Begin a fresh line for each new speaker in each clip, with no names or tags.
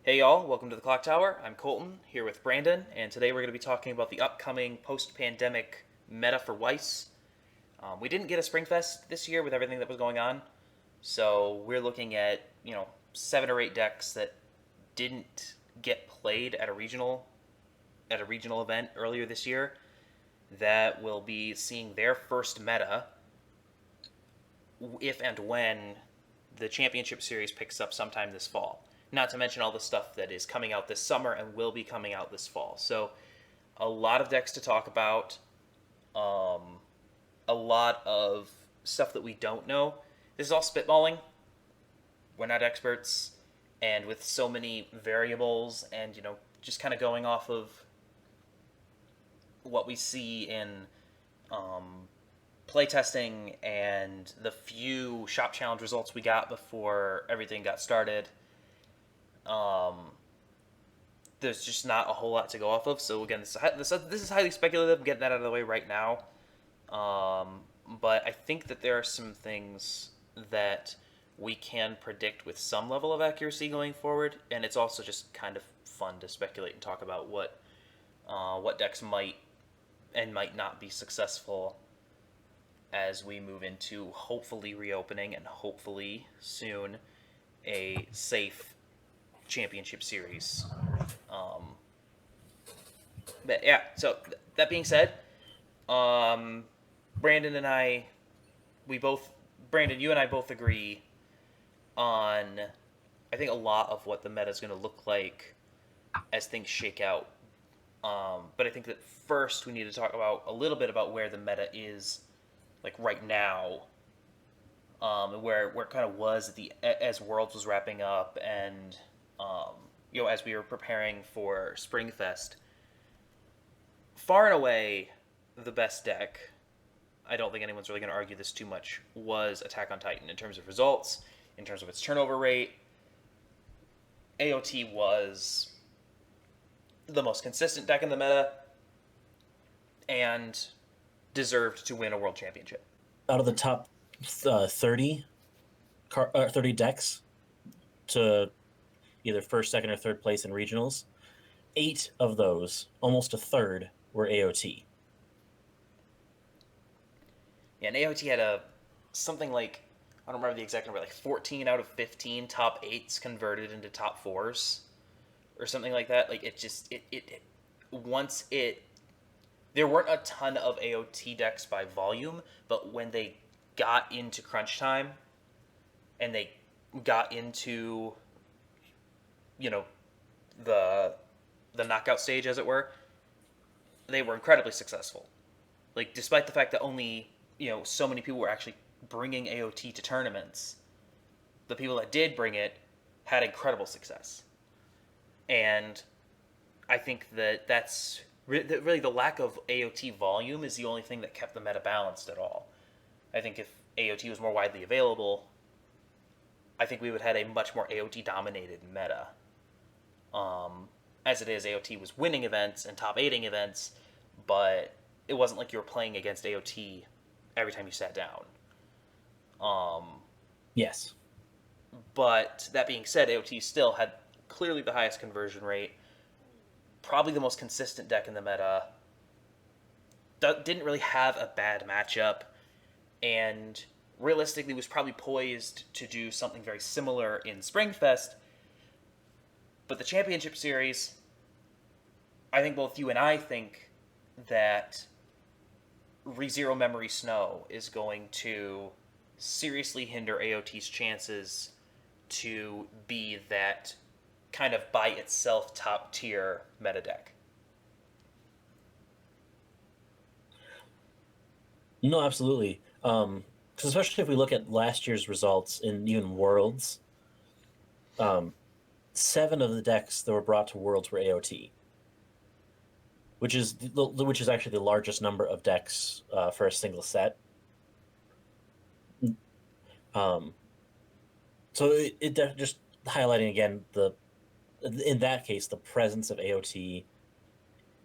Hey y'all, welcome to the Clock Tower. I'm Colton, here with Brandon, and today we're going to be talking about the upcoming post-pandemic meta for Weiss. We didn't get a Springfest this year with everything that was going on, so we're looking at, 7 or 8 decks that didn't get played at a regional event earlier this year that will be seeing their first meta if and when the championship series picks up sometime this fall. Not to mention all the stuff that is coming out this summer and will be coming out this fall. So, a lot of decks to talk about, a lot of stuff that we don't know. This is all spitballing. We're not experts, and with so many variables, and just kind of going off of what we see in playtesting and the few shop challenge results we got before everything got started. Um, there's just not a whole lot to go off of. So again, this is highly speculative. I'm getting that out of the way right now. But I think that there are some things that we can predict with some level of accuracy going forward, and it's also just kind of fun to speculate and talk about what decks might and might not be successful as we move into hopefully reopening and hopefully soon a safe championship series. Um, but yeah, so that being said, Brandon and I, we both, Brandon, you and I both agree on, I think, a lot of what the meta is going to look like as things shake out. But I think that first we need to talk about a little bit about where the meta is, like right now, where it kind of was as Worlds was wrapping up, and as we were preparing for Springfest. Far and away, the best deck. I don't think anyone's really going to argue this too much. Was Attack on Titan in terms of results, in terms of its turnover rate. AOT was the most consistent deck in the meta, and deserved to win a world championship.
Out of the top 30, 30 decks to either first, second, or third place in regionals, 8 of those, almost a third, were AOT.
Yeah, and AOT had something like, I don't remember the exact number, like 14 out of 15 top eights converted into top fours, or something like that. Like it once it there weren't a ton of AOT decks by volume, but when they got into crunch time and they got into you know the the knockout stage, as it were, they were incredibly successful. Like, despite the fact that only so many people were actually bringing AOT to tournaments, the people that did bring it had incredible success. And I think that that's really the lack of AOT volume is the only thing that kept the meta balanced at all. I think if AOT was more widely available, I think we would have had a much more AOT dominated meta. As it is, AOT was winning events and top 8ing events, but it wasn't like you were playing against AOT every time you sat down.
Yes.
But that being said, AOT still had clearly the highest conversion rate, probably the most consistent deck in the meta. Didn't really have a bad matchup, and realistically was probably poised to do something very similar in Springfest. But the championship series, I think both you and I think that ReZero Memory Snow is going to seriously hinder AOT's chances to be that kind of by itself top tier meta deck.
No, absolutely. 'Cause especially if we look at last year's results in even Worlds, um, 7 of the decks that were brought to Worlds were AOT, which is actually the largest number of decks for a single set. Um, so just highlighting again in that case the presence of AOT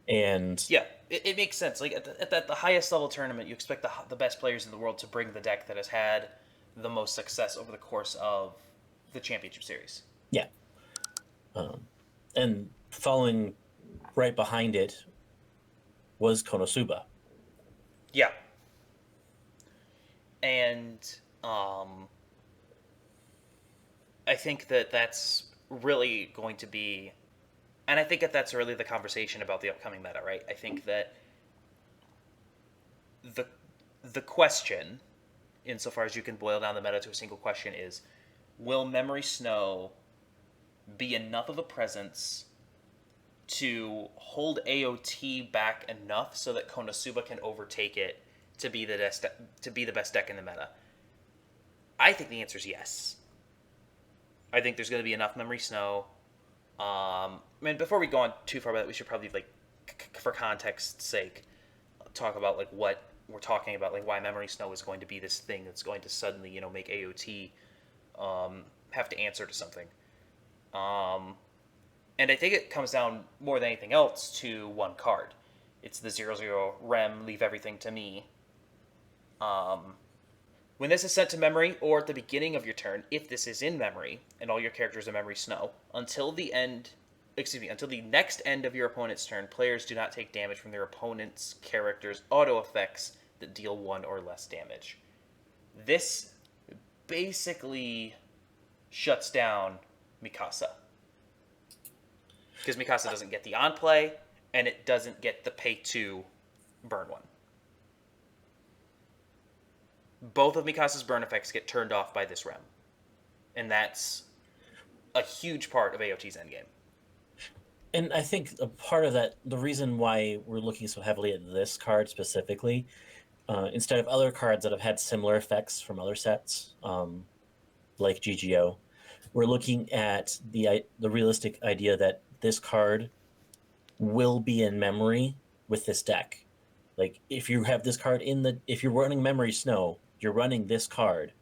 and
Yeah, it makes sense. Like at the highest level tournament, you expect the best players in the world to bring the deck that has had the most success over the course of the championship series.
yeah. And following right behind it was KonoSuba.
Yeah. And um, I think that that's really going to be, and I think that that's really the conversation about the upcoming meta, right? I think that the the question, insofar as you can boil down the meta to a single question, is: will Memory Snow be enough of a presence to hold AOT back enough so that KonoSuba can overtake it to be the best deck in the meta? I think the answer is yes. I think there's going to be enough Memory Snow. I mean, before we go on too far about it, we should probably, like, for context's sake, talk about, like, what we're talking about, like why Memory Snow is going to be this thing that's going to suddenly, make AOT have to answer to something. And I think it comes down more than anything else to one card. It's the 0/0 Rem, leave everything to me. When this is sent to memory, or at the beginning of your turn, if this is in memory, and all your characters are Memory Snow, until the next end of your opponent's turn, players do not take damage from their opponent's character's auto effects that deal 1 or less damage. This basically shuts down Mikasa. Because Mikasa doesn't get the on-play, and it doesn't get the pay-2 burn one. Both of Mikasa's burn effects get turned off by this Rem. And that's a huge part of AOT's endgame.
And I think a part of that, the reason why we're looking so heavily at this card specifically, instead of other cards that have had similar effects from other sets, like GGO, we're looking at the realistic idea that this card will be in memory with this deck. Like, if you have this card if you're running Memory Snow, you're running this card,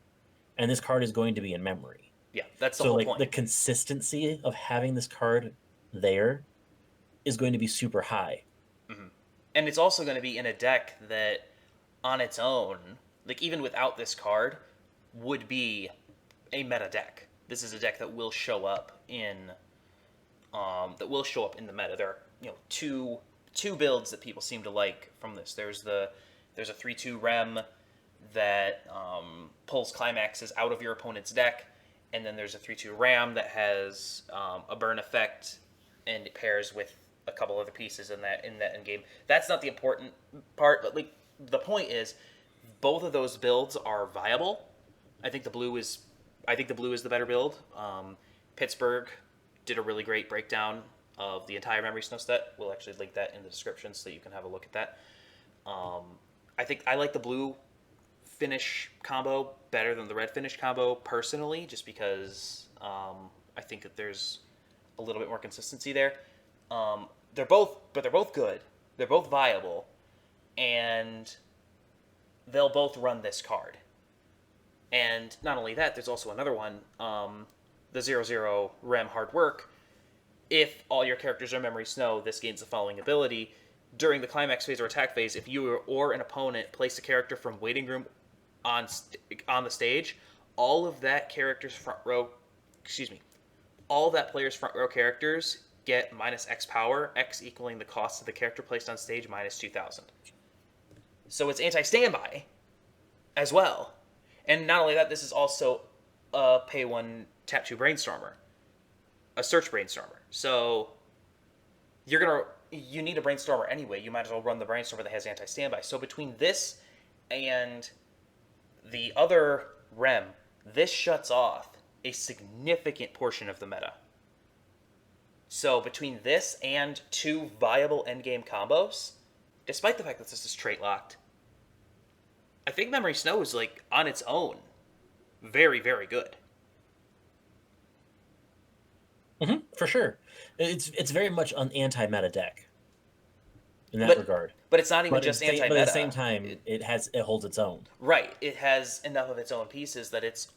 and this card is going to be in memory.
Yeah, that's the whole point.
The consistency of having this card there is going to be super high.
Mm-hmm. And it's also going to be in a deck that, on its own, like, even without this card, would be a meta deck. This is a deck that will show up in the meta. There are, two builds that people seem to like from this. There's a 3/2 Rem that pulls climaxes out of your opponent's deck, and then there's a 3/2 Ram that has a burn effect, and it pairs with a couple other pieces in that end game. That's not the important part, but, like, the point is, both of those builds are viable. I think the blue is the better build. Pittsburgh did a really great breakdown of the entire Memory Snow set. We'll actually link that in the description so you can have a look at that. I think I like the blue finish combo better than the red finish combo personally, just because I think that there's a little bit more consistency there. They're both good. They're both viable, and they'll both run this card. And not only that, there's also another one, the 0/0 Rem Hard Work. If all your characters are Memory Snow, this gains the following ability. During the climax phase or attack phase, if you or an opponent place a character from waiting room on the stage, all of that player's front row characters get minus X power, X equaling the cost of the character placed on stage minus 2,000. So it's anti-standby as well. And not only that, this is also a pay 1, tap 2 Brainstormer. A search Brainstormer. So you need a Brainstormer anyway. You might as well run the Brainstormer that has anti-standby. So between this and the other Rem, this shuts off a significant portion of the meta. So between this and 2 viable endgame combos, despite the fact that this is trait locked, I think Memory Snow is, like, on its own, very, very good.
For sure. It's very much an anti-meta deck in that regard.
But it's not even just anti-meta.
But at the same time, it holds its own.
Right. It has enough of its own pieces that it's,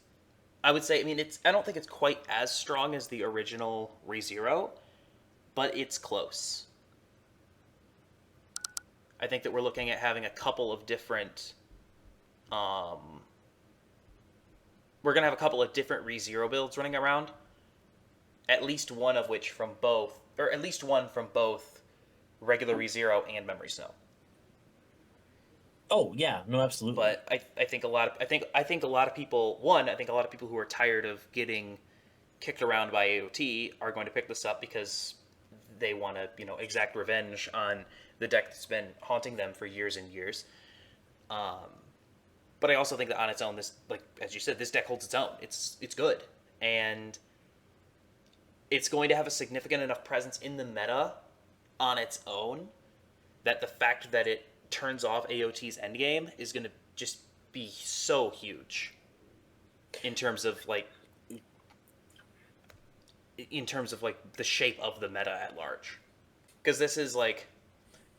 I would say, I don't think it's quite as strong as the original ReZero, but it's close. I think that we're looking at having a couple of different we're going to have a couple of different ReZero builds running around. At least one of which from both, or at least one from both regular ReZero and Memory Snow.
Oh yeah, no, absolutely.
But I think a lot of I think a lot of people I think a lot of people who are tired of getting kicked around by AOT are going to pick this up because they want to exact revenge on the deck that's been haunting them for years and years. But I also think that on its own, this, like as you said, this deck holds its own. It's good, and it's going to have a significant enough presence in the meta on its own that the fact that it turns off AOT's endgame is going to just be so huge in terms of like the shape of the meta at large. Because this is like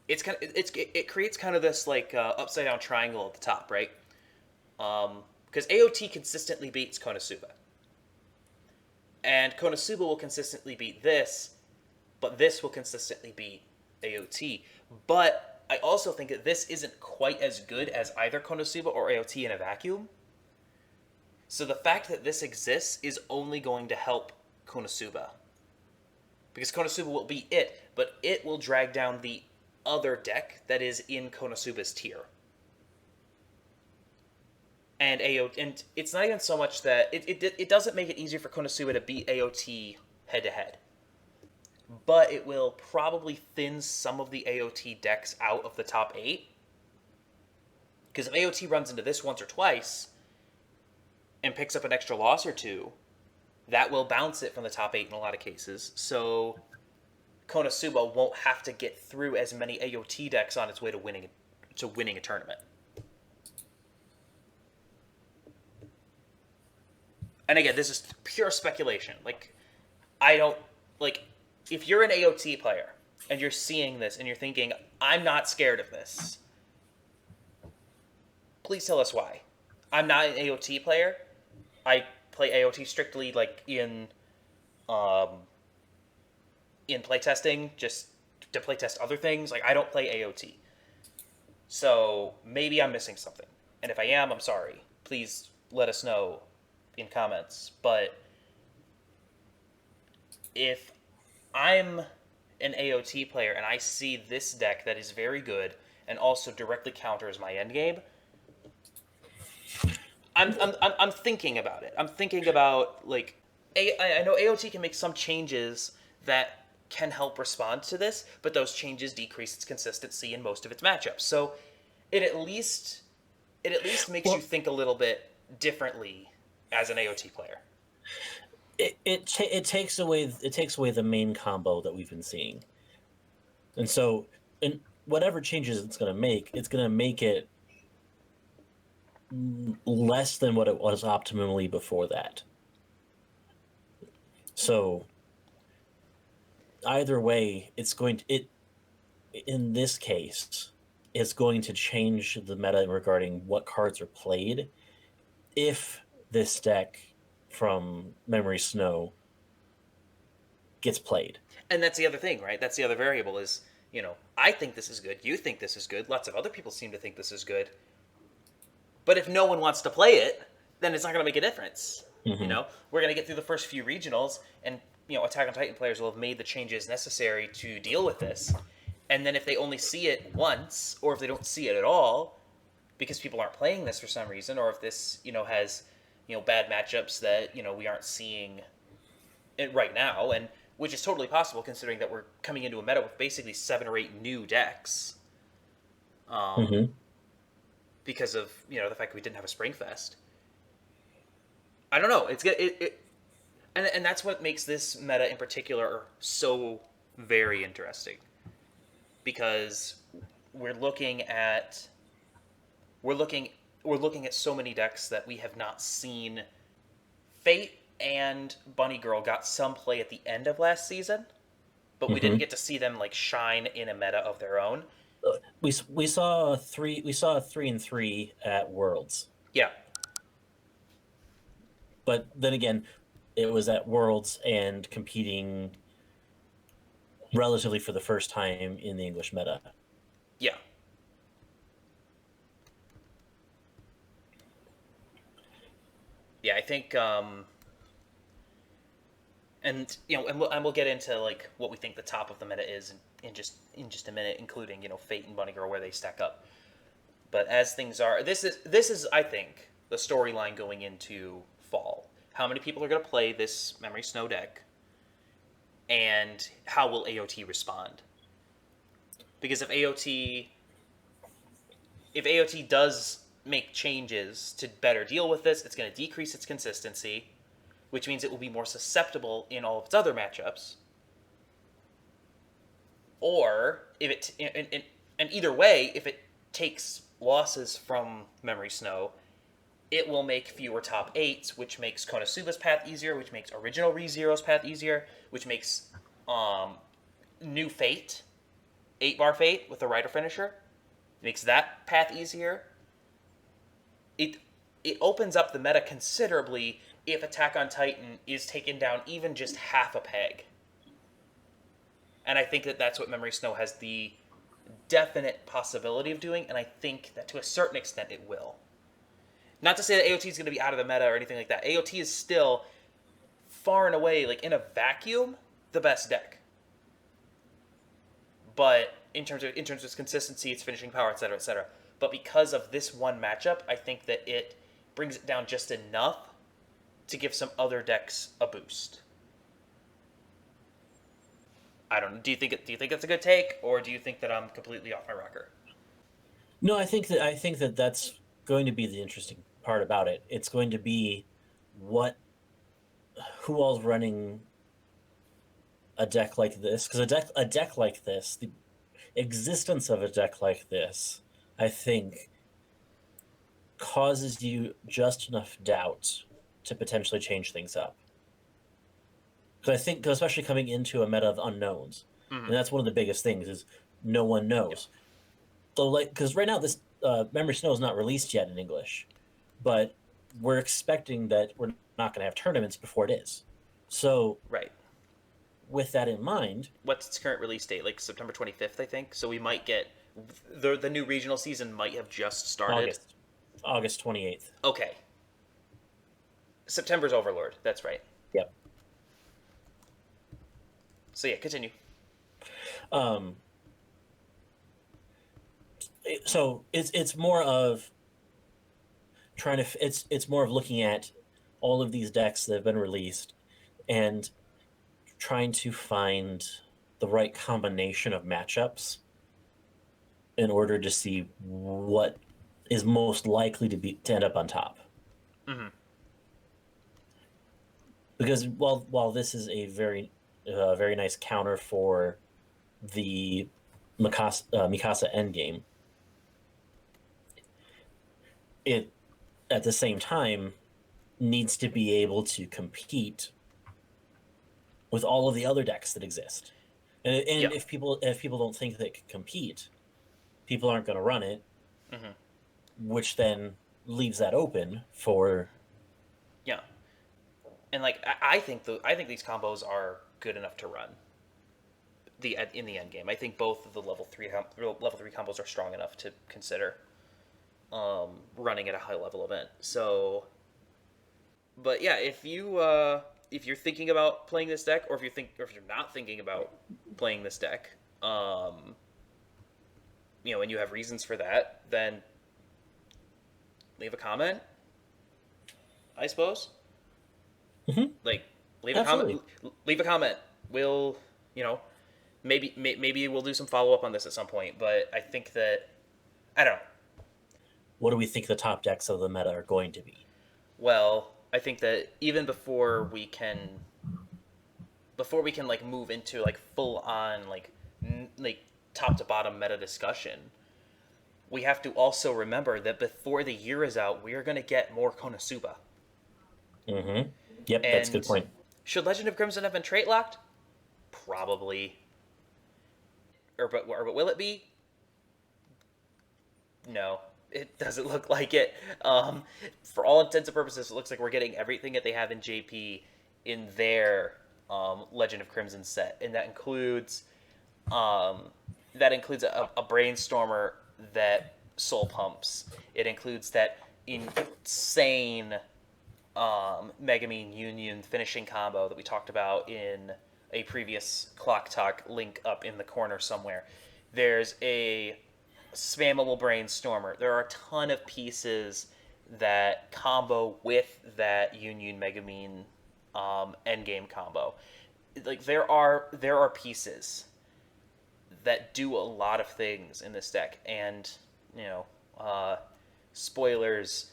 it creates kind of this like upside down triangle at the top, right? Because AOT consistently beats KonoSuba, and KonoSuba will consistently beat this, but this will consistently beat AOT. But I also think that this isn't quite as good as either KonoSuba or AOT in a vacuum. So the fact that this exists is only going to help KonoSuba. Because KonoSuba will beat it, but it will drag down the other deck that is in KonoSuba's tier. And and it's not even so much that it doesn't make it easier for KonoSuba to beat AOT head to head, but it will probably thin some of the AOT decks out of the top 8. Because if AOT runs into this once or twice and picks up an extra loss or two, that will bounce it from the top 8 in a lot of cases. So KonoSuba won't have to get through as many AOT decks on its way to winning a tournament. And again, this is pure speculation. Like, I don't like if you're an AOT player and you're seeing this and you're thinking, I'm not scared of this, please tell us why. I'm not an AOT player. I play AOT strictly like in playtesting, just to playtest other things. Like, I don't play AOT. So maybe I'm missing something. And if I am, I'm sorry. Please let us know in comments. But if I'm an AOT player and I see this deck that is very good and also directly counters my endgame, I'm thinking about it. I'm thinking about, like, I know AOT can make some changes that can help respond to this, but those changes decrease its consistency in most of its matchups. So it at least makes you think a little bit differently as an AOT player.
It takes away the main combo that we've been seeing, and so in whatever changes it's going to make it less than what it was optimally before that. So either way, in this case, it's going to change the meta regarding what cards are played if this deck from Memory Snow gets played.
And that's the other thing, right? That's the other variable is, I think this is good. You think this is good. Lots of other people seem to think this is good. But if no one wants to play it, then it's not going to make a difference.
Mm-hmm.
We're going to get through the first few regionals, and Attack on Titan players will have made the changes necessary to deal with this. And then if they only see it once, or if they don't see it at all, because people aren't playing this for some reason, or if this has bad matchups that we aren't seeing it right now, and which is totally possible considering that we're coming into a meta with basically 7 or 8 new decks. Because of the fact that we didn't have a Spring Fest. I don't know. It's good. And that's what makes this meta in particular so very interesting, because we're looking at so many decks that we have not seen. Fate and Bunny Girl got some play at the end of last season, but we didn't get to see them like shine in a meta of their own.
We saw a 3-3 at Worlds.
Yeah.
But then again, it was at Worlds and competing relatively for the first time in the English meta.
Yeah. Yeah, I think And we'll get into like what we think the top of the meta is in just a minute, including Fate and Bunny Girl where they stack up. But as things are, this is I think the storyline going into fall. How many people are going to play this Memory Snow deck, and how will AOT respond? Because if AOT does make changes to better deal with this, it's going to decrease its consistency, which means it will be more susceptible in all of its other matchups. Or if it, and either way, if it takes losses from Memory Snow, it will make fewer top 8s, which makes KonoSuba's path easier, which makes original ReZero's path easier, which makes new Fate, 8-bar Fate with the Rider Finisher, makes that path easier. It opens up the meta considerably if Attack on Titan is taken down even just half a peg. And I think that that's what Memory Snow has the definite possibility of doing, and I think that to a certain extent it will. Not to say that AOT is going to be out of the meta or anything like that. AOT is still far and away, like in a vacuum, the best deck. But in terms of its consistency, its finishing power, etc., etc. But because of this one matchup, I think that it brings it down just enough to give some other decks a boost. I don't know. Do you think it's a good take, or do you think that I'm completely off my rocker?
No, I think that that's going to be the interesting part about it. It's going to be who all's running a deck like this, because a deck like this, the existence of a deck like this, I think, causes you just enough doubt to potentially change things up. Because I think, especially coming into a meta of unknowns, and that's one of the biggest things is no one knows. So, like, because right now this Memory Snow is not released yet in English, but we're expecting that we're not going to have tournaments before it is. So,
right.
With that in mind,
what's its current release date? Like September 25th, I think. So we might get the new regional season might have just started.
August 28th.
Okay. September's Overlord. That's right.
Yep.
So yeah, continue.
So it's more of it's more of looking at all of these decks that have been released and trying to find the right combination of matchups in order to see what is most likely to end up on top.
Mm-hmm.
Because while this is a very nice counter for the Mikasa endgame, it at the same time needs to be able to compete with all of the other decks that exist. And if people don't think they can compete, people aren't going to run it, which then leaves that open for.
Yeah, and like I think these combos are good enough to run in the end game. I think both of the level 3 combos are strong enough to consider running at a high level event. So, but yeah, if you're thinking about playing this deck, or if you're not thinking about playing this deck, and you have reasons for that, then leave a comment, I suppose.
Mm-hmm.
Like, leave
Absolutely.
a comment. Leave a comment. We'll, maybe we'll do some follow up on this at some point. But I think that I don't know.
What do we think the top decks of the meta are going to be?
Well, I think that even before we can like move into like full on like top to bottom meta discussion, we have to also remember that before the year is out, we are going to get more KonoSuba.
Mm-hmm. Yep, that's a good point.
Should Legend of Crimson have been trait locked? Probably. But will it be? No, it doesn't look like it. For all intents and purposes, it looks like we're getting everything that they have in JP in their Legend of Crimson set, and that includes a Brainstormer that soul pumps. It includes that insane Megamine Union finishing combo that we talked about in a previous Clock Talk link up in the corner somewhere. There's a spammable Brainstormer. There are a ton of pieces that combo with that Union Megamine endgame combo. Like there are pieces that do a lot of things in this deck, and you know, spoilers.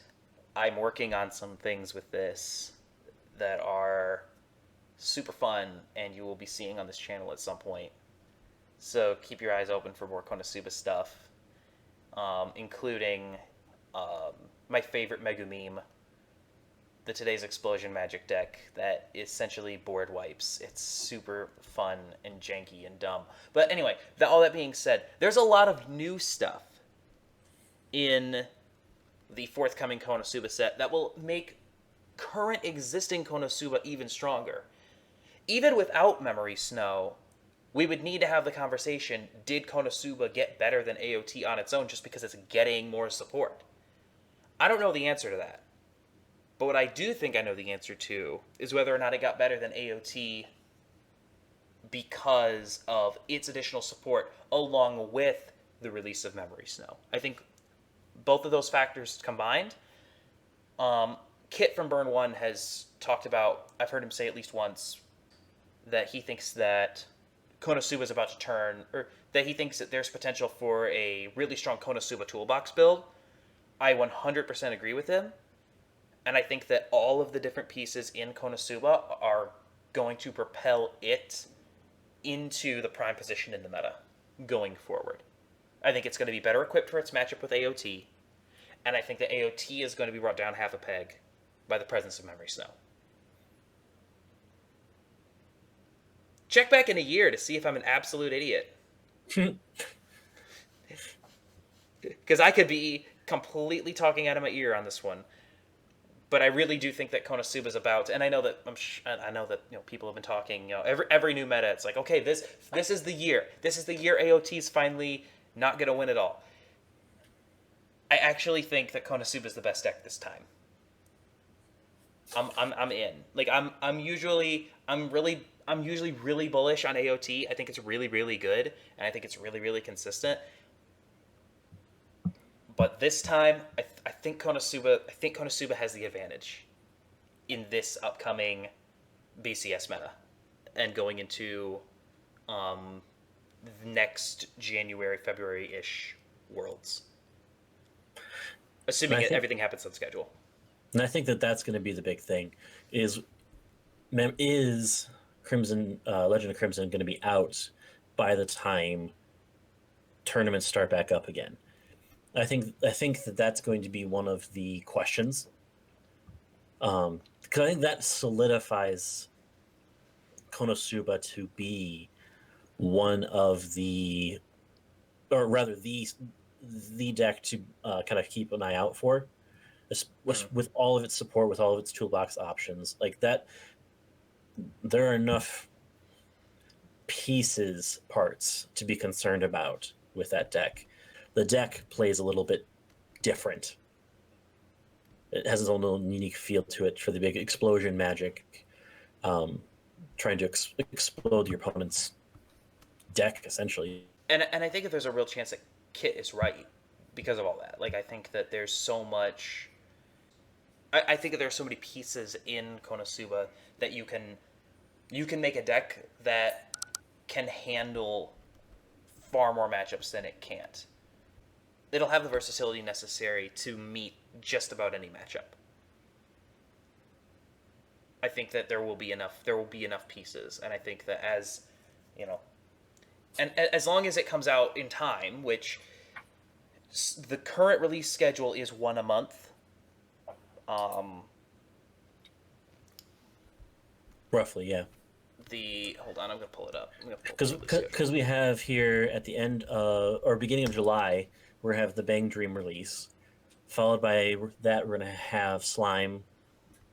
I'm working on some things with this that are super fun, and you will be seeing on this channel at some point. So keep your eyes open for more KonoSuba stuff, including my favorite Mega Meme, the Today's Explosion Magic deck that essentially board wipes. It's super fun and janky and dumb. But anyway, all that being said, there's a lot of new stuff in the forthcoming KonoSuba set that will make current existing KonoSuba even stronger. Even without Memory Snow, we would need to have the conversation, did KonoSuba get better than AOT on its own just because it's getting more support? I don't know the answer to that. But what I do think I know the answer to is whether or not it got better than AOT because of its additional support along with the release of Memory Snow. I think both of those factors combined. Kit from Burn 1 has talked about, I've heard him say at least once, that he thinks that KonoSuba is about to turn, or that he thinks that there's potential for a really strong KonoSuba toolbox build. I 100% agree with him. And I think that all of the different pieces in KonoSuba are going to propel it into the prime position in the meta going forward. I think it's going to be better equipped for its matchup with AOT, and I think that AOT is going to be brought down half a peg by the presence of Memory Snow. Check back in a year to see if I'm an absolute idiot. Because I could be completely talking out of my ear on this one. But I really do think that KonoSuba is about, and I know that people have been talking. Every new meta, it's like, okay, this is the year. This is the year AOT's finally not gonna win it all. I actually think that KonoSuba is the best deck this time. I'm in. Like I'm usually really bullish on AOT. I think it's really, really good, and I think it's really, really consistent. But this time, I think KonoSuba has the advantage in this upcoming BCS meta, and going into next January, February-ish Worlds, assuming everything happens on schedule.
And I think that that's going to be the big thing. Is Crimson Legend of Crimson going to be out by the time tournaments start back up again? I think that that's going to be one of the questions, because I think that solidifies KonoSuba to be one of the, or rather the deck to kind of keep an eye out for, with all of its support, with all of its toolbox options like that. There are enough parts to be concerned about with that deck. The deck plays a little bit different. It has its own little unique feel to it for the big explosion magic, trying to explode your opponent's deck, essentially.
And I think that there's a real chance that Kit is right because of all that. Like, I think that there's so much... I think that there are so many pieces in KonoSuba that you can make a deck that can handle far more matchups than it can't. It'll have the versatility necessary to meet just about any matchup. I think that there will be enough pieces, and I think that as long as it comes out in time, which the current release schedule is one a month.
Roughly, yeah.
Hold on, I'm gonna pull it up.
Because we have here at the end or beginning of July, we have the Bang Dream release, followed by that we're gonna have Slime.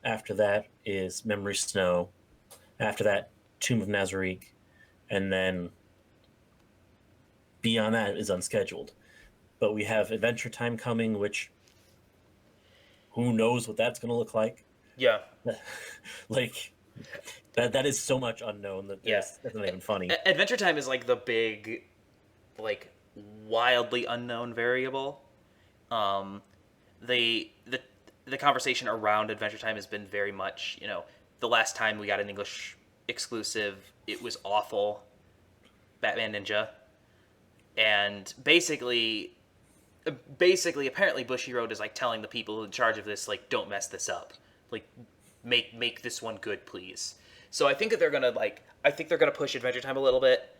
After that is Memory Snow. After that, Tomb of Nazarick, and then beyond that is unscheduled. But we have Adventure Time coming, which who knows what that's going to look like.
Yeah,
Like that is so much unknown that
yeah.
that's not even funny.
Adventure Time is like the big, like wildly unknown variable. Um, the conversation around Adventure Time has been very much, the last time we got an English exclusive, it was awful. Batman Ninja, and basically, apparently, Bushiroad is like telling the people in charge of this, like, don't mess this up, like, make this one good, please. So I think that I think they're gonna push Adventure Time a little bit.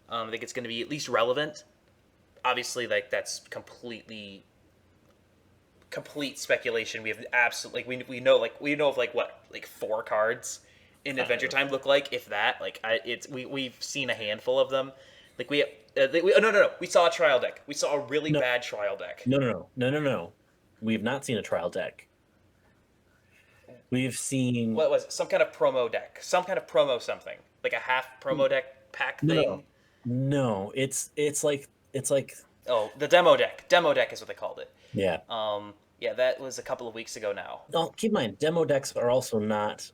I think it's gonna be at least relevant. Obviously, like that's complete speculation. We have absolutely we know of like what like 4 cards in Adventure
5.
Time look like, if that. Like we've seen a handful of them. Like oh, no, we saw a trial deck. We saw a really
No,
bad trial deck.
no. We have not seen a trial deck. We've seen
What was it? Some kind of promo deck, some kind of promo something, like a half promo deck pack
no,
thing.
no. It's like
Oh, the demo deck. Demo deck is what they called it.
yeah.
Yeah, that was a couple of weeks ago now.
No, keep in mind, demo decks are also not.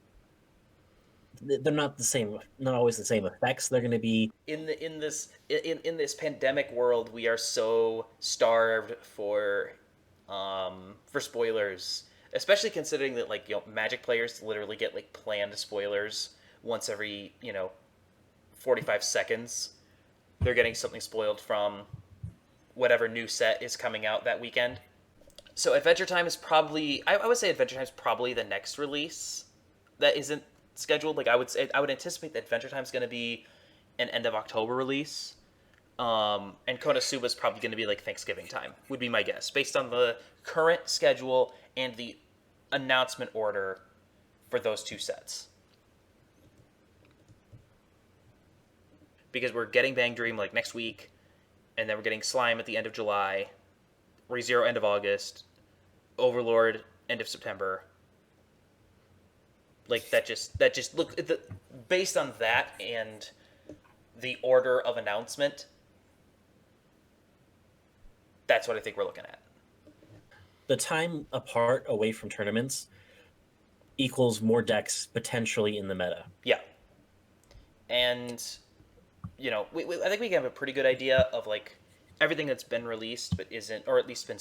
They're not the same. Not always the same effects. They're going to be.
In this pandemic world, we are so starved for spoilers, especially considering that like Magic players literally get like planned spoilers once every 45 seconds. They're getting something spoiled from whatever new set is coming out that weekend. So Adventure Time is probably I would say Adventure Time is probably the next release that isn't scheduled. Like I would anticipate that Adventure Time is going to be an end of October release. And KonoSuba is probably going to be like Thanksgiving time, would be my guess, based on the current schedule and the announcement order for those 2 sets. Because we're getting Bang Dream like next week, and then we're getting Slime at the end of July, ReZero end of August, Overlord end of September. Like that just look based on that and the order of announcement. That's what I think we're looking at.
The time apart away from tournaments equals more decks potentially in the meta.
Yeah, and I think we have a pretty good idea of like everything that's been released but isn't, or at least been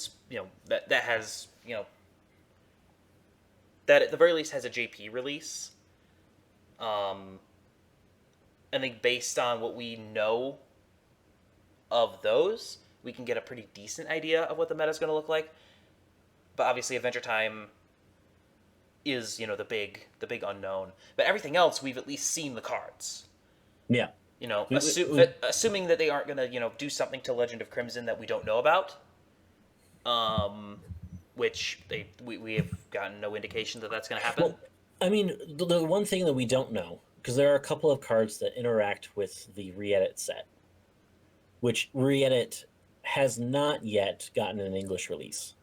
that has that at the very least has a JP release. I think based on what we know of those, we can get a pretty decent idea of what the meta is going to look like. But obviously, Adventure Time is the big unknown. But everything else, we've at least seen the cards.
Yeah.
Assuming that they aren't going to do something to Legend of Crimson that we don't know about. Which we have gotten no indication that that's going to happen.
Well, I mean, the one thing that we don't know, because there are a couple of cards that interact with the re-edit set, which re-edit has not yet gotten an English release.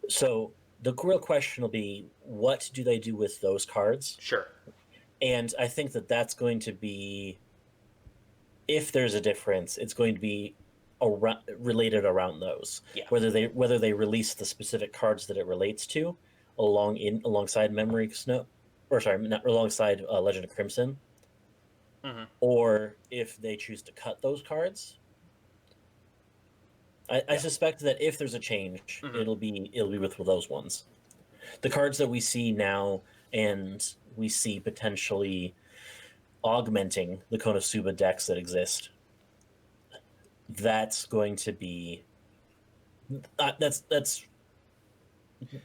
So the real question will be, what do they do with those cards?
Sure.
And I think that that's going to be, if there's a difference, it's going to be related around those.
Yeah.
Whether they release the specific cards that it relates to, alongside Memory Snow, or sorry, not alongside Legend of Crimson, or if they choose to cut those cards. I suspect that if there's a change, it'll be with those ones. The cards that we see now, and we see potentially augmenting the KonoSuba decks that exist. That's going to be that's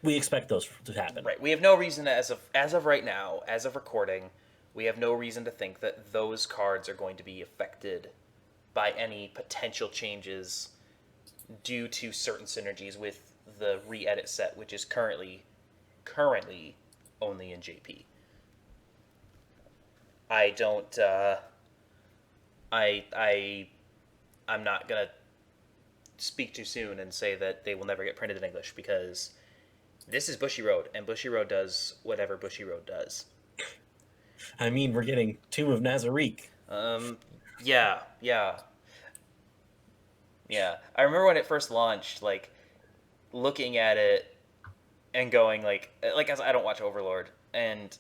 we expect those to happen.
Right. We have no reason to, as of right now, as of recording, we have no reason to think that those cards are going to be affected by any potential changes due to certain synergies with the re-edit set, which is currently only in JP. I don't. I'm not gonna speak too soon and say that they will never get printed in English, because this is Bushiroad, and Bushiroad does whatever Bushiroad does.
I mean, we're getting Tomb of Nazarick.
Yeah. I remember when it first launched, like looking at it and going like as I don't watch Overlord, and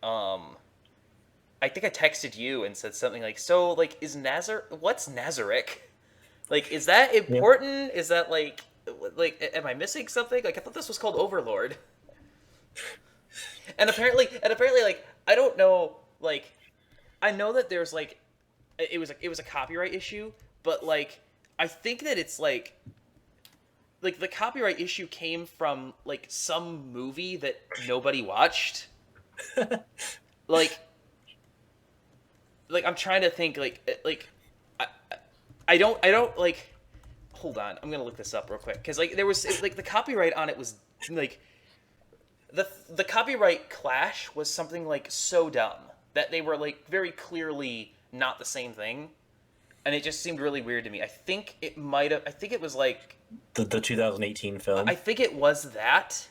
um I think I texted you and said something like, so like what's Nazarick? Like, is that
Yeah.
important? Is that like am I missing something? Like I thought this was called Overlord. And apparently like I don't know, like I know that there's like it was a copyright issue, but like I think that it's like the copyright issue came from like some movie that nobody watched. Like I'm trying to think I, I don't like hold on, I'm gonna look this up real quick because like there was like the copyright on it was like the copyright clash was something like so dumb that they were like very clearly not the same thing, and it just seemed really weird to me. I think it was like
The 2018 film.
I think it was that,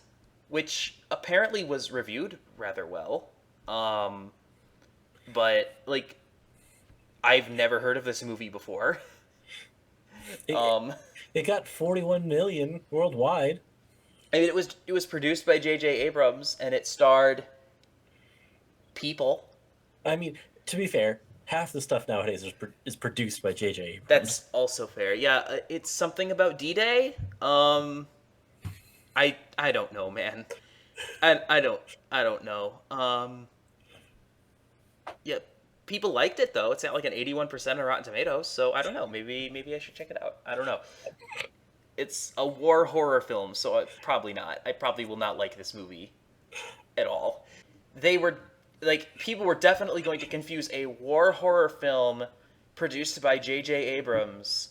which apparently was reviewed rather well. Um, but like I've never heard of this movie before.
It,
Um,
it got 41 million worldwide.
I mean, it was produced by J.J. Abrams, and it starred people.
I mean, to be fair, half the stuff nowadays is produced by J.J. Abrams.
That's also fair. Yeah, it's something about D-Day. I don't know, man. I don't know. Yeah, people liked it though. It's at like an 81% on Rotten Tomatoes, so I don't know. Maybe I should check it out. I don't know. It's a war horror film, so probably not. I probably will not like this movie at all. They were like people were definitely going to confuse a war horror film produced by J.J. Abrams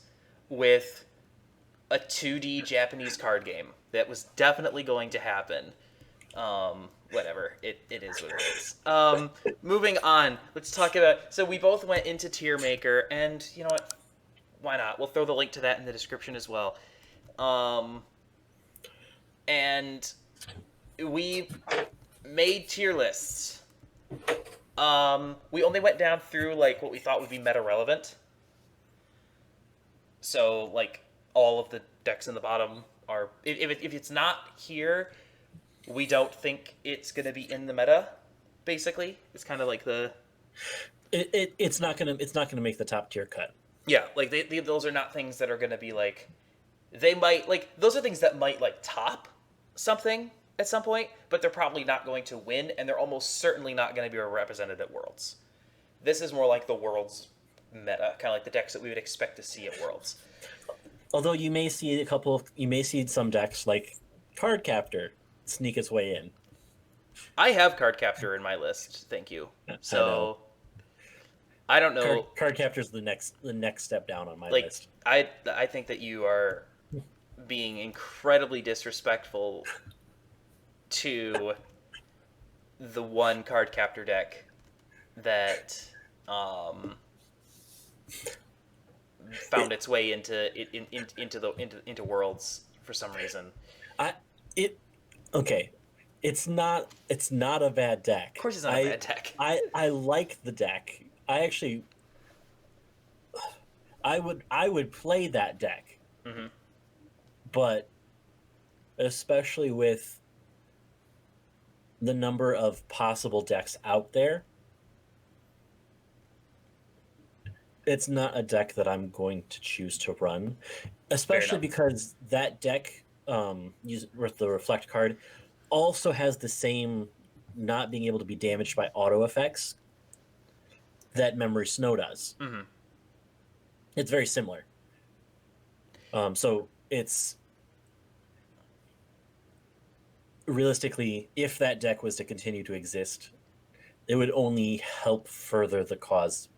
with a 2D Japanese card game. That was definitely going to happen. Whatever. It is what it is. Moving on. Let's talk about. So we both went into Tier Maker, and you know what? Why not? We'll throw the link to that in the description as well. And we made tier lists. We only went down through like what we thought would be meta relevant. So like all of the decks in the bottom are if it's not here, we don't think it's gonna be in the meta. Basically, it's kind of like
It's not gonna make the top tier cut.
yeah, like those are not things that are gonna be like they might like those are things that might like top something at some point, but they're probably not going to win, and they're almost certainly not going to be represented at Worlds. This is more like the Worlds meta, kind of like the decks that we would expect to see at Worlds.
Although you may see some decks like Card Captor sneak its way in.
I have Card Captor in my list, thank you. So I don't know.
Card Captor is the next step down on my
like
list.
I think that you are being incredibly disrespectful to the one Card Captor deck that found its way into Worlds for some reason.
Okay. It's not a bad deck.
Of course, it's not a bad deck.
I like the deck. I would play that deck.
Mm-hmm.
But especially with the number of possible decks out there, it's not a deck that I'm going to choose to run, especially because that deck, with the Reflect card, also has the same not being able to be damaged by auto effects that Memory Snow does.
Mm-hmm.
It's very similar. So it's realistically, if that deck was to continue to exist, it would only help further the cause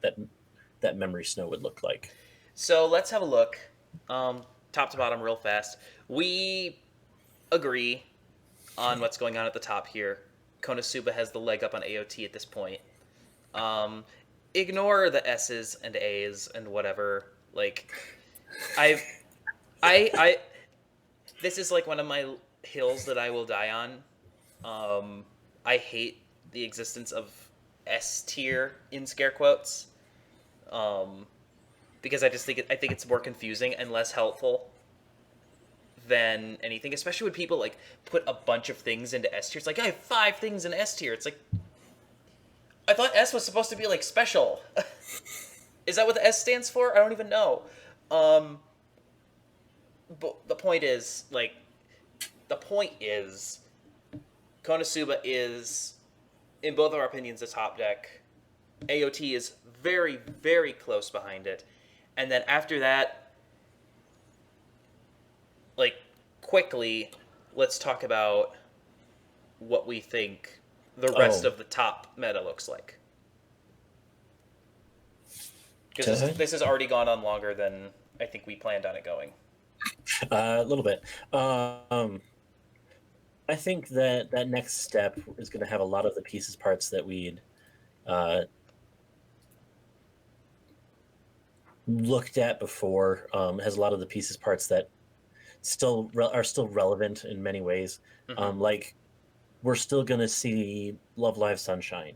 that Memory Snow would look like.
So let's have a look, top to bottom, real fast. We agree on what's going on at the top here. KonoSuba has the leg up on AOT at this point. Ignore the S's and A's and whatever. Like, I this is like one of my hills that I will die on. I hate the existence of S tier in scare quotes, because I think it's more confusing and less helpful than anything, especially when people like put a bunch of things into S tier. It's like, I have 5 things in S tier. It's like, I thought S was supposed to be like special. Is that what the S stands for? I don't even know. But the point is, KonoSuba is, in both of our opinions, the top deck. AOT is very, very close behind it. And then after that, like, quickly, let's talk about what we think the rest of the top meta looks like. Because this has already gone on longer than I think we planned on it going.
A little bit. I think that next step is going to have a lot of the pieces parts that we'd looked at before. Has a lot of the pieces parts that are still relevant in many ways.
Mm-hmm.
Like, we're still going to see Love Live Sunshine.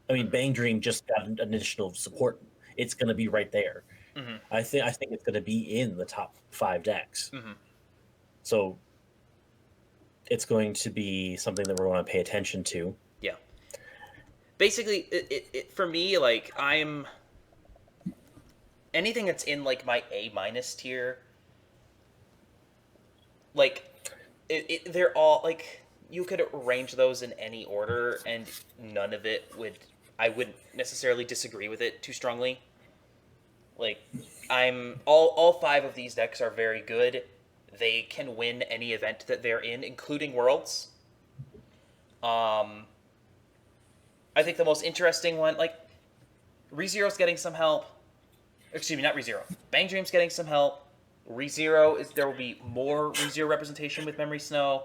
I mean, Bang Dream just got an additional support. It's going to be right there.
Mm-hmm.
I think it's going to be in the top 5 decks.
Mm-hmm.
So it's going to be something that we're going to pay attention to.
Yeah. Basically, it for me, like, I'm anything that's in like my A- tier. Like, they're all like, you could arrange those in any order, and none of it I wouldn't necessarily disagree with it too strongly. Like, all 5 of these decks are very good. They can win any event that they're in, including Worlds. I think the most interesting one, like, ReZero's getting some help. Excuse me, not ReZero. Bang Dream's getting some help. ReZero there will be more ReZero representation with Memory Snow.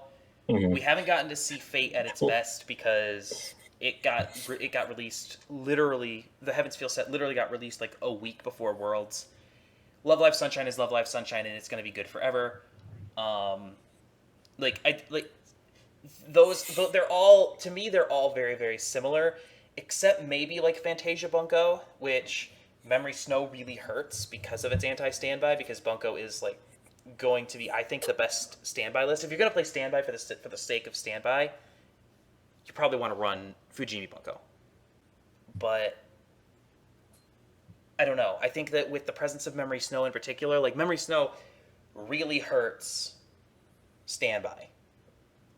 Mm-hmm.
We haven't gotten to see Fate at its best because it got released literally. The Heavens Feel set literally got released like a week before Worlds. Love Live Sunshine is Love Live Sunshine, and it's going to be good forever. Those they're all, to me, they're all very, very similar, except maybe like Fantasia Bunko, which Memory Snow really hurts because of its anti-standby, because Bunko is like going to be, I think, the best standby list. If you're going to play standby for the sake of standby, you probably want to run Fujimi Bunko. But I don't know. I think that with the presence of Memory Snow in particular, like, Memory Snow really hurts standby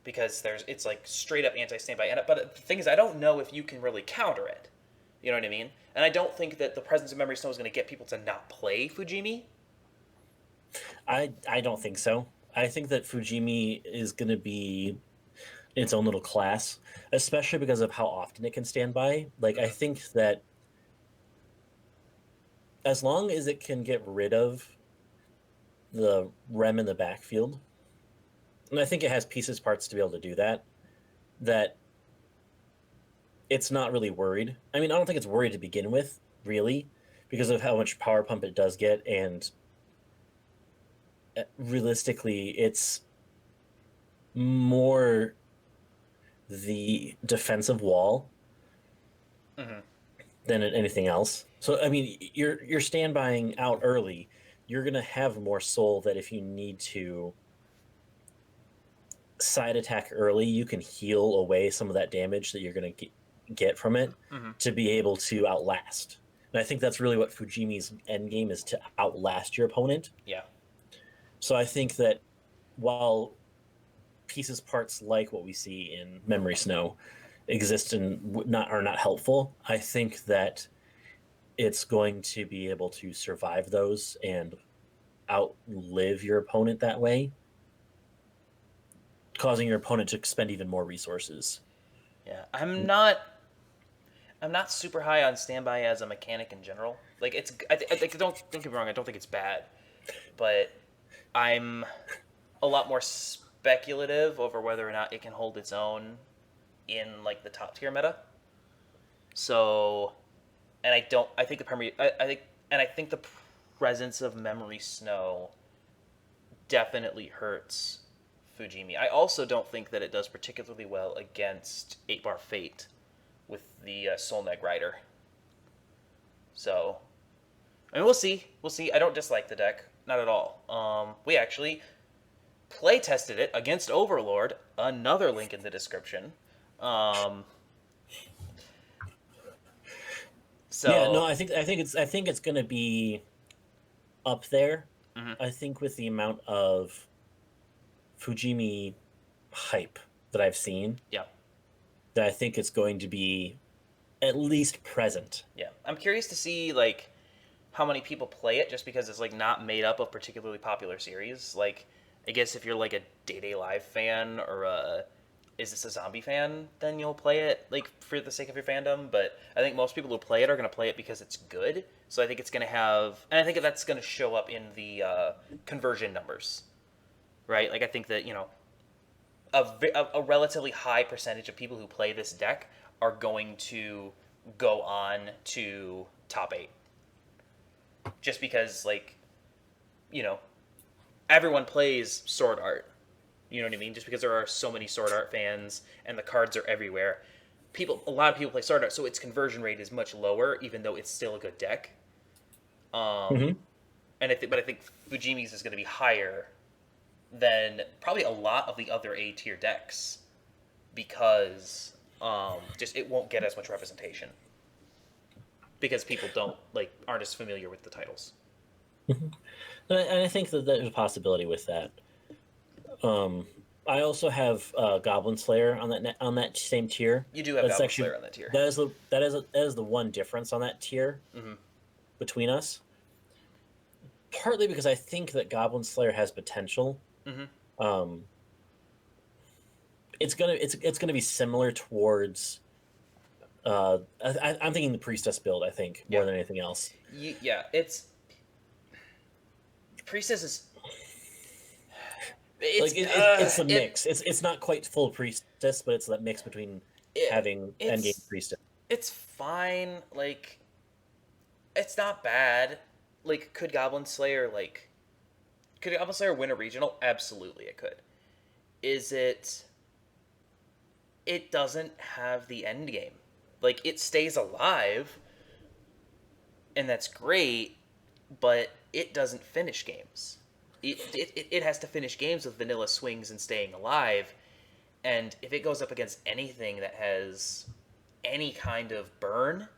because it's like straight up anti-standby. But the thing is, I don't know if you can really counter it. You know what I mean? And I don't think that the presence of Memory Snow is going to get people to not play Fujimi.
I don't think so. I think that Fujimi is going to be its own little class, especially because of how often it can stand by. Like, I think that as long as it can get rid of the Rem in the backfield, and I think it has pieces parts to be able to do that, that it's not really worried. I mean, I don't think it's worried to begin with, really, because of how much power pump it does get, and realistically, it's more the defensive wall than anything else. So, I mean, you're standbying out early. You're going to have more soul that if you need to side attack early, you can heal away some of that damage that you're going to get from it to be able to outlast. And I think that's really what Fujimi's end game is, to outlast your opponent.
Yeah.
So I think that while pieces parts like what we see in Memory Snow exist and are not helpful, I think that it's going to be able to survive those and outlive your opponent that way, causing your opponent to expend even more resources.
Yeah, I'm not super high on standby as a mechanic in general. Like, don't get me wrong, I don't think it's bad, but I'm a lot more speculative over whether or not it can hold its own in like the top tier meta. So, and I think the presence of Memory Snow definitely hurts Fujimi. I also don't think that it does particularly well against 8-bar Fate with the Solneg Rider. So, I mean, we'll see. I don't dislike the deck, not at all. We actually play tested it against Overlord. Another link in the description.
Yeah, no,
So
I think it's gonna be up there.
mhm,
I think with the amount of Fujimi hype that I've seen,
yeah,
that I think it's going to be at least present.
yeah. I'm curious to see like how many people play it, just because it's like not made up of particularly popular series. Like, I guess if you're like a Day Day Live fan or a Is This a Zombie fan, then you'll play it like for the sake of your fandom. But I think most people who play it are going to play it because it's good. So I think it's going to have, and I think that's going to show up in the conversion numbers, right? Like I think that a relatively high percentage of people who play this deck are going to go on to top eight, just because like you know everyone plays Sword Art. You know what I mean? Just because there are so many Sword Art fans and the cards are everywhere, a lot of people play Sword Art, so its conversion rate is much lower, even though it's still a good deck.
Mm-hmm.
But I think Fujimi's is going to be higher than probably a lot of the other A tier decks because just it won't get as much representation because people aren't as familiar with the titles.
And I think that there's a possibility with that. Um, I also have Goblin Slayer on on that same tier.
You do have
That's
Goblin
actually
Slayer on that tier.
that is the one difference on that tier
Mm-hmm.
between us. Partly because I think that Goblin Slayer has potential.
Mm-hmm.
Um, it's gonna be similar towards. I'm thinking the Priestess build. I think
Yeah.
more than anything else.
Yeah. It's Priestess is
Like
it's
it's a mix. It's not quite full Priestess, but it's that mix between
it
having endgame
it's
Priestess.
it's fine. Like it's not bad. Like could Goblin Slayer win a regional? Absolutely, it could. Is it? It doesn't have the end game. Like it stays alive, and that's great, but it doesn't finish games. It has to finish games with vanilla swings and staying alive. And if it goes up against anything that has any kind of burn,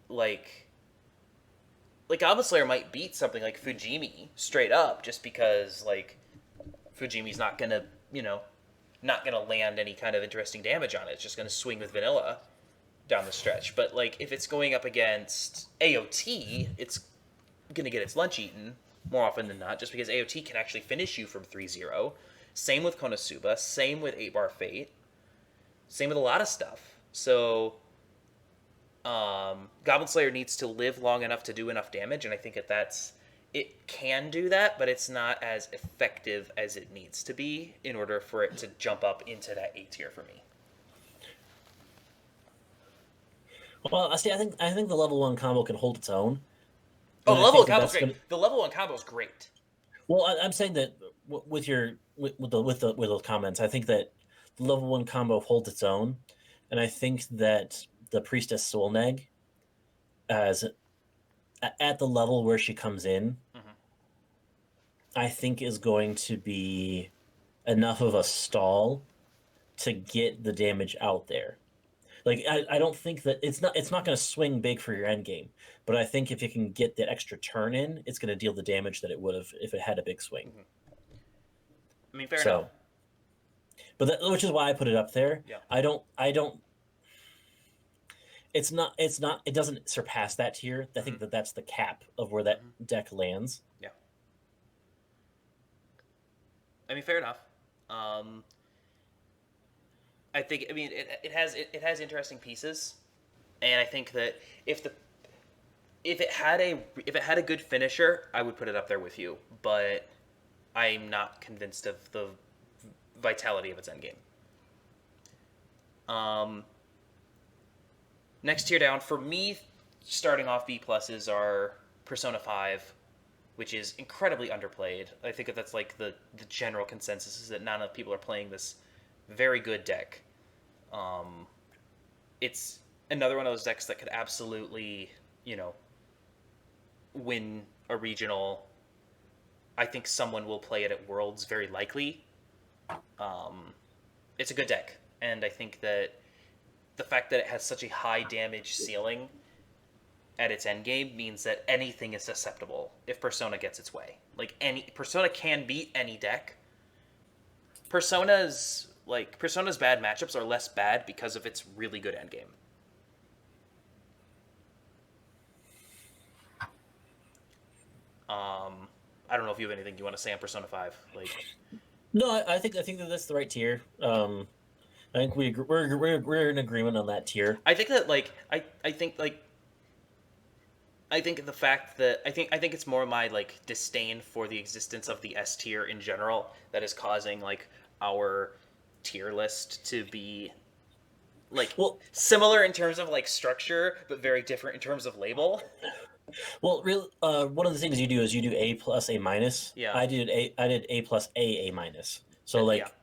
like Goblin Slayer might beat something like Fujimi straight up, just because like Fujimi's not gonna land any kind of interesting damage on it. It's just gonna swing with vanilla down the stretch. But like if it's going up against AOT, it's gonna get its lunch eaten more often than not, just because AOT can actually finish you from 3-0. Same with KonoSuba, same with 8-Bar Fate, same with a lot of stuff. So Goblin Slayer needs to live long enough to do enough damage, and I think it can do that, but it's not as effective as it needs to be in order for it to jump up into that A tier for me.
Well, see, I think the level one combo can hold its own,
Oh,
and
the
I
level
think
one
that
combo's
that's
great.
gonna.
The level one combo's great.
Well, I'm saying that with with those comments, I think that the level one combo holds its own, and I think that the Priestess Soulneg, as at the level where she comes in,
Mm-hmm.
I think is going to be enough of a stall to get the damage out there. Like I don't think that it's not going to swing big for your end game, but I think if you can get that extra turn in, it's going to deal the damage that it would have if it had a big swing.
Mm-hmm. I mean, fair enough.
So, but which is why I put it up there.
Yeah.
I don't. It's not. It doesn't surpass that tier. I
Mm-hmm.
think that that's the cap of where that
Mm-hmm.
deck lands.
Yeah. I mean, fair enough. Um, I think. I mean, it has interesting pieces, and I think that if the if it had a good finisher, I would put it up there with you. But I'm not convinced of the vitality of its endgame. Next tier down for me, starting off B pluses are Persona 5, which is incredibly underplayed. I think that that's like the general consensus is that not enough people are playing this very good deck. It's another one of those decks that could absolutely, win a regional I think someone will play it at Worlds very likely. Um, it's a good deck, and I think that the fact that it has such a high damage ceiling at its end game means that anything is susceptible if Persona gets its way. Like any Persona can beat any deck. Persona's bad matchups are less bad because of its really good end game. I don't know if you have anything you want to say on Persona 5. Like,
No, I think that that's the right tier. I think we're in agreement on that tier.
I think that I think the fact that I think it's more my like disdain for the existence of the S tier in general that is causing like our tier list to be like
Well,
similar in terms of like structure but very different in terms of label.
one of the things you do is you do A plus A minus.
Yeah.
I did A plus A minus. So
Yeah.
like,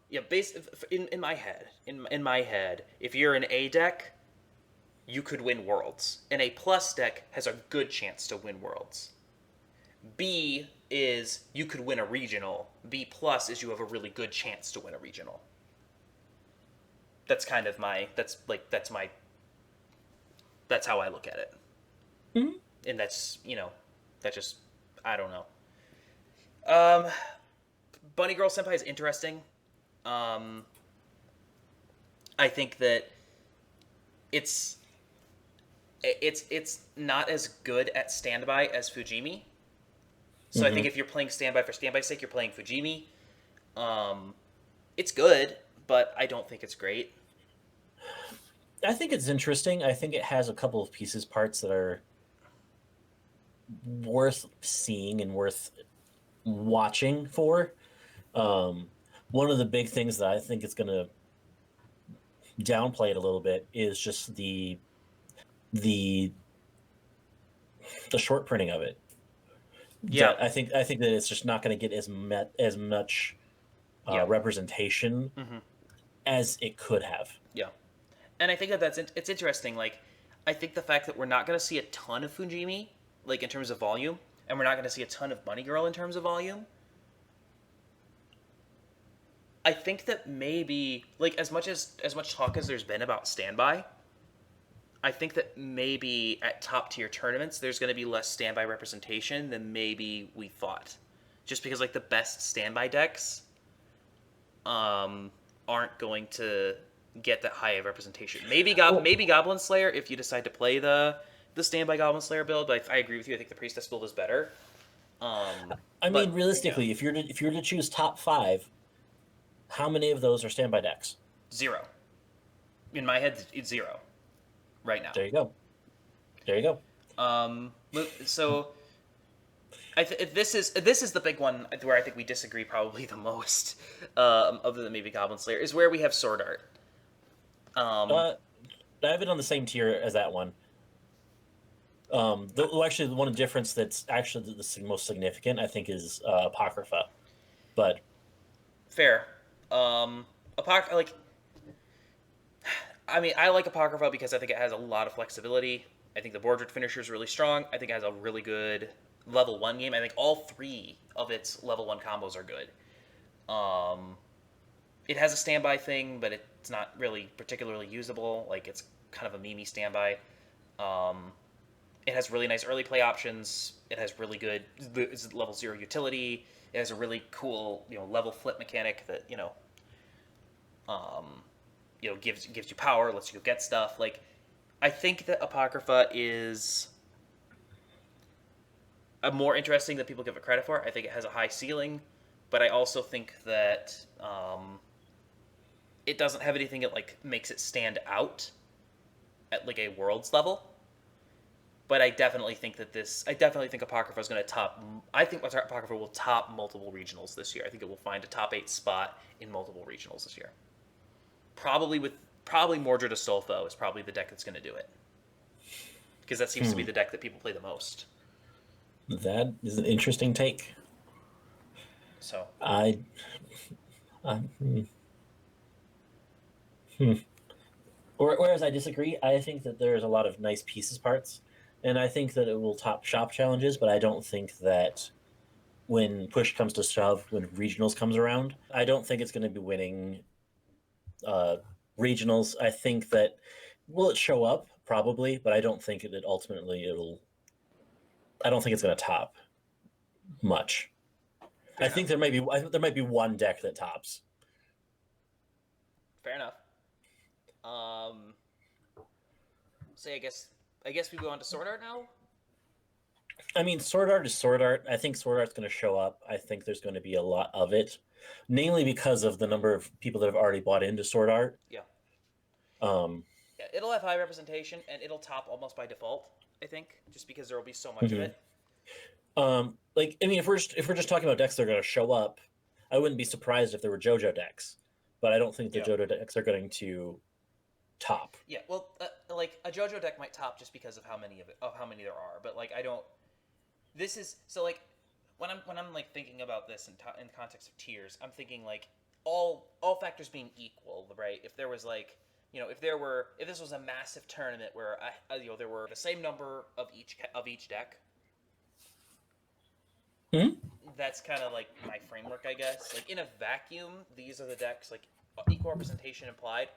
Yeah, in my head, in my head, if you're an A deck, you could win Worlds. An A plus deck has a good chance to win Worlds. B is you could win a regional. B plus is you have a really good chance to win a regional. That's kind of my that's how I look at it.
mhm.
And that's that just I don't know. Um, Bunny Girl Senpai is interesting. Um, I think that it's it's not as good at standby as Fujimi. So I think if you're playing standby for standby's sake, you're playing Fujimi. It's good, but I don't think it's great.
I think it's interesting. I think it has a couple of parts that are worth seeing and worth watching for. Um, One of the big things that I think is going to downplay it a little bit is just the the short printing of it.
Yeah,
I think that it's just not going to get as much
yeah,
representation
hmm
as it could have.
yeah. And I think that it's interesting. Like, I think the fact that we're not going to see a ton of Fujimi, like in terms of volume, and we're not going to see a ton of Bunny Girl in terms of volume. I think that maybe like as much talk as there's been about standby, I think that maybe at top tier tournaments there's going to be less standby representation than maybe we thought, just because like the best standby decks aren't going to get that high of representation. Maybe Goblin Slayer if you decide to play the standby Goblin Slayer build, but I agree with you. I think the Priestess build is better.
I
But
mean, realistically, if you're to choose top 5, how many of those are standby decks?
zero. In my head, it's zero right now.
There you go. There you go.
So this is the big one where I think we disagree probably the most, other than maybe Goblin Slayer, is where we have Sword Art.
I have it on the same tier as that one. Actually, the one difference that's actually the most significant, I think, is Apocrypha. But
Fair. Like, I mean, I like Apocrypha because I think it has a lot of flexibility. I think the Bordred finisher is really strong. I think it has a really good level 1 game. I think all 3 of its level 1 combos are good. It has a standby thing, but it's not really particularly usable. Like, it's kind of a meme standby. It has really nice early play options. It has really good level 0 utility. It has a really cool, level flip mechanic that, gives you power, lets you get stuff. Like, I think that Apocrypha is more interesting than people give it credit for. I think it has a high ceiling, but I also think that it doesn't have anything that like makes it stand out at like a Worlds level. But I definitely think Apocrypha is going to top. I think Apocrypha will top multiple regionals this year. I think it will find a top 8 spot in multiple regionals this year. Probably Mordred Astolfo is probably the deck that's going to do it, because that seems to be the deck that people play the most.
that is an interesting take.
So
I, I hmm. Hmm. Whereas I disagree, I think that there's a lot of nice pieces parts, and I think that it will top shop challenges, but I don't think that when push comes to shove, when regionals comes around. I don't think it's going to be winning uh, regionals. I think that will it show up probably, but I don't think it ultimately it'll. I don't think it's going to top much.
Fair enough.
I think there might be one deck that tops.
Fair enough. Um, say I guess we go on to Sword Art now.
I mean, Sword Art is Sword Art. I think Sword Art's going to show up. I think there's going to be a lot of it, namely because of the number of people that have already bought into Sword Art.
Yeah.
Um,
Yeah, it'll have high representation and it'll top almost by default. I think just because there will be so much of
mhm.
it.
Like I mean, if we're just talking about decks that are going to show up, I wouldn't be surprised if there were JoJo decks, but I don't think the
Yeah.
JoJo decks are going to top.
Yeah. Well, like a JoJo deck might top just because of how many there are. But like I don't. This is so like when I'm like thinking about this in the context of tiers, I'm thinking like all factors being equal, right? If there was like if this was a massive tournament where there were the same number of each deck,
Hmm?
that's kind of like my framework, I guess. Like in a vacuum, these are the decks like equal representation implied.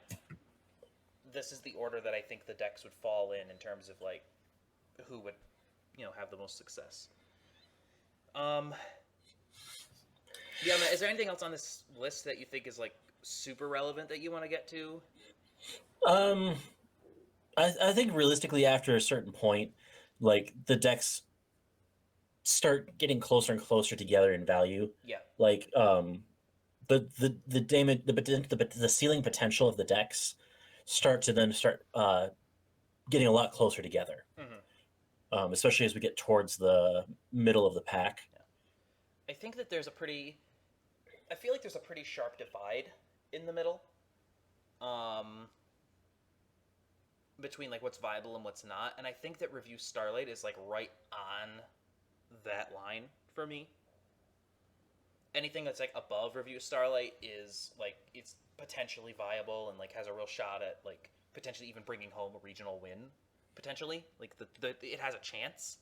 This is the order that I think the decks would fall in terms of like who would have the most success. Um, yeah, man, is there anything else on this list that you think is like super relevant that you want to get to?
Um, I think realistically, after a certain point, like the decks start getting closer and closer together in value.
Yeah.
Like the damage the ceiling potential of the decks start getting a lot closer together.
Mm-hmm.
Especially as we get towards the middle of the pack.
Yeah. I think that I feel like there's a pretty sharp divide in the middle, um, between like what's viable and what's not, and I think that Review Starlight is like right on that line for me. Anything that's like above Review Starlight is like it's potentially viable and like has a real shot at like potentially even bringing home a regional win. Potentially, like the it has a chance.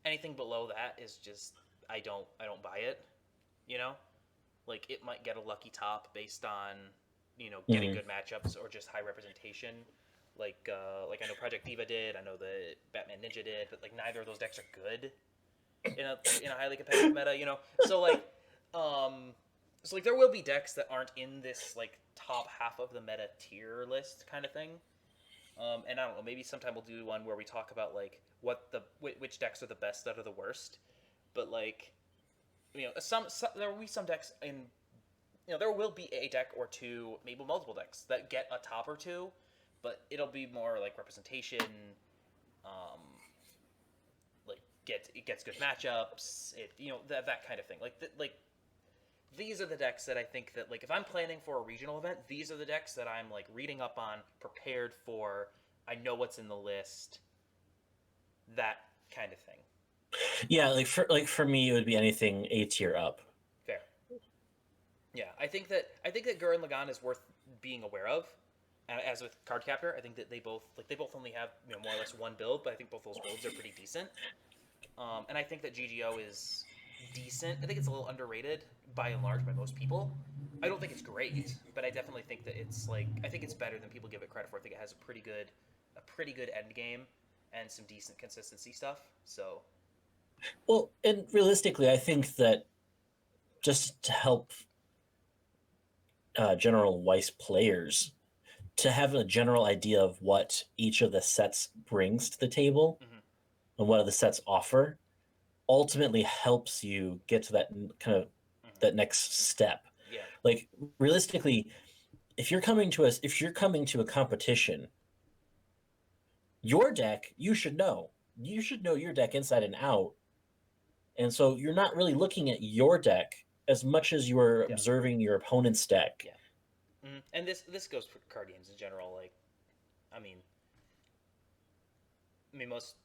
Anything below that is just I don't buy it. You know, like it might get a lucky top based on getting
Mm-hmm.
good matchups or just high representation. Like I know Project Diva did, I know that Batman Ninja did, but like neither of those decks are good in a highly competitive meta. Um, so like there will be decks that aren't in this like top half of the meta tier list kind of thing. And I don't know, maybe sometime we'll do one where we talk about like which decks are the best out of the worst. But like some there will be some decks there will be a deck or two, maybe multiple decks that get a top or two, but it'll be more like representation. Um, like it gets good matchups. That kind of thing. Like these are the decks that I think that like if I'm planning for a regional event, these are the decks that I'm like reading up on, prepared for. I know what's in the list. That kind of thing.
Yeah, for me, it would be anything A tier up.
Fair. Yeah, I think that Gurren Lagann is worth being aware of. As with Card Captor, I think that they both only have more or less one build, but I think both those builds are pretty decent. And I think that GGO is decent. I think it's a little underrated by and large by most people. I don't think it's great, but I definitely think that I think it's better than people give it credit for. I think it has a pretty good end game and some decent consistency stuff. So
Well, and realistically, I think that just to help general Weiss players to have a general idea of what each of the sets brings to the table
mhm.
and what the sets offer ultimately helps you get to that kind of
Mhm.
that next step.
Yeah,
Like realistically, if you're coming to a competition, your deck you should know. You should know your deck inside and out. And so you're not really looking at your deck as much as you are
yeah,
observing your opponent's deck.
yeah. And this goes for card games in general. Like, I mean,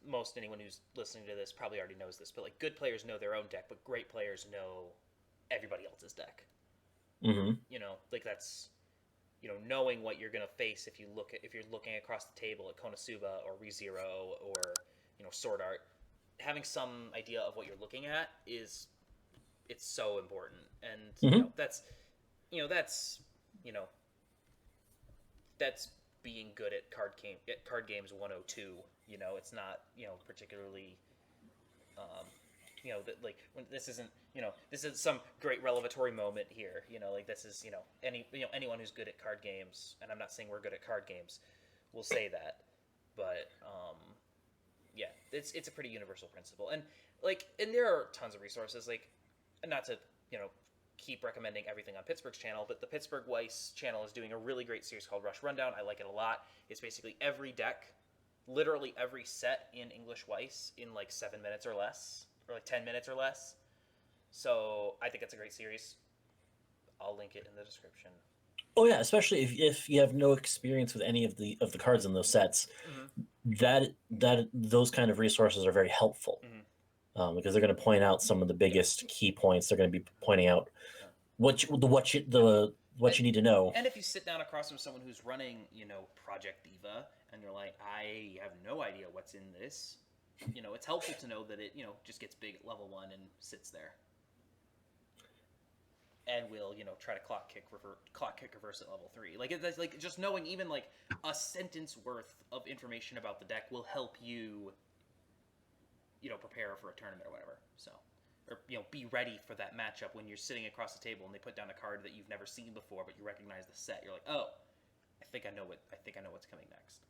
most anyone who's listening to this probably already knows this, but like good players know their own deck, but great players know everybody else's deck.
Mm-hmm.
Like that's knowing what you're gonna face if you're looking across the table at KonoSuba or ReZero or Sword Art, having some idea of what you're looking at is it's so important, and
Hmm.
that's you know that's being good at card games 102. It's not particularly that like when this isn't this is some great revelatory moment here. Like this is anyone who's good at card games, and I'm not saying we're good at card games, will say that, but yeah, it's a pretty universal principle, and there are tons of resources, like, not to keep recommending everything on Pittsburgh's channel, but the Pittsburgh Weiss channel is doing a really great series called Rush Rundown. I like it a lot. It's basically every deck, literally every set in English Weiss in like 7 minutes or less, or like 10 minutes or less. So I think it's a great series. I'll link it in the description.
Oh yeah, especially if you have no experience with any of the cards in those sets,
Mm-hmm.
that those kind of resources are very helpful,
Mm-hmm.
because they're going to point out some of the
Yeah.
biggest key points. They're going to be pointing out
Yeah.
what
And
you need to know.
and if you sit down across from someone who's running, Project Diva, and you're like, I have no idea what's in this, it's helpful to know that it, just gets big at level 1 and sits there. And will, try to clock kick reverse at level 3. Like it's like just knowing even like a sentence worth of information about the deck will help you, prepare for a tournament or whatever. So, or be ready for that matchup when you're sitting across the table and they put down a card that you've never seen before, but you recognize the set. You're like, oh, I think I know what's coming next.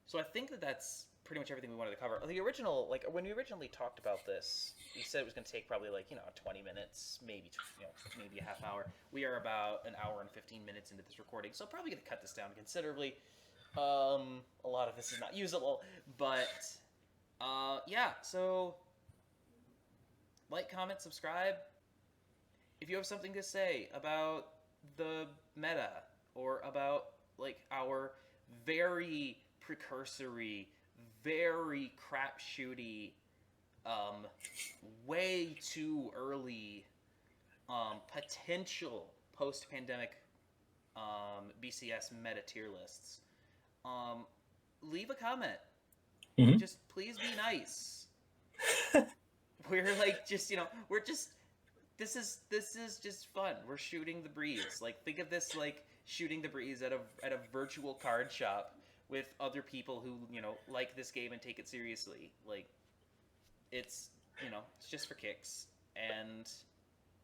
So I think that's pretty much everything we wanted to cover. The original, like when we originally talked about this, we said it was going to take probably like 20 minutes, maybe a half hour. We are about an hour and 15 minutes into this recording, so probably going to cut this down considerably. A lot of this is not usable, but yeah. So like, comment, subscribe. If you have something to say about the meta, or about like our very precursory, very crapshooty, way too early, potential post-pandemic BCS meta tier lists, leave a comment.
Hmm.
Just please be nice. We're like we're just this is just fun. We're shooting the breeze. Like, think of this like shooting the breeze at a virtual card shop with other people who like this game and take it seriously. Like, it's it's just for kicks.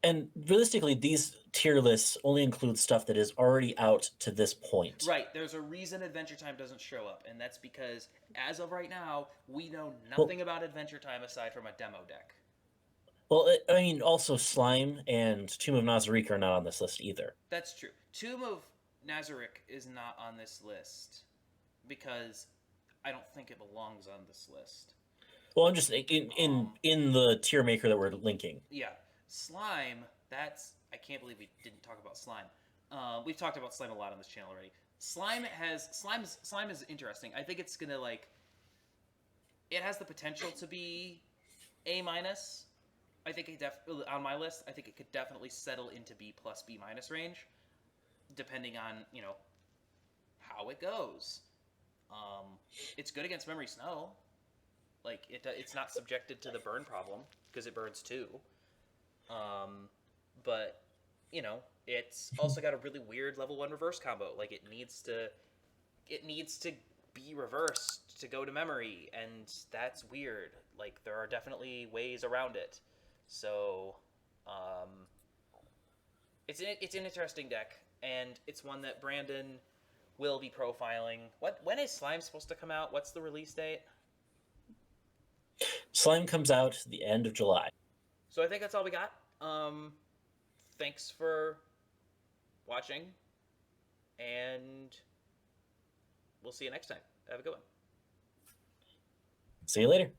And realistically, these tier lists only include stuff that is already out to this point.
Right, there's a reason Adventure Time doesn't show up, and that's because as of right now we know
Well,
nothing about Adventure Time aside from a demo deck.
I mean, also Slime and Tomb of Nazarick are not on this list either.
That's true. Tomb of Nazarick is not on this list because I don't think it belongs on this list.
Well, I'm just in in
Um,
in the tier maker that we're linking.
yeah, Slime. I can't believe we didn't talk about Slime. We've talked about Slime a lot on this channel already. Slime is interesting. I think it's gonna like. It has the potential to be A minus. I think on my list. I think it could definitely settle into B plus B minus range, depending on how it goes. It's good against Memory Snow. Like, it's not subjected to the burn problem because it burns too. But it's also got a really weird level 1 reverse combo. Like, it needs to be reversed to go to memory, and that's weird. Like, there are definitely ways around it. So, it's an interesting deck, and it's one that Brandon will be profiling. When is Slime supposed to come out? What's the release date?
Slime comes out the end of July.
So I think that's all we got. Thanks for watching, and we'll see you next time. Have a good one.
See you later.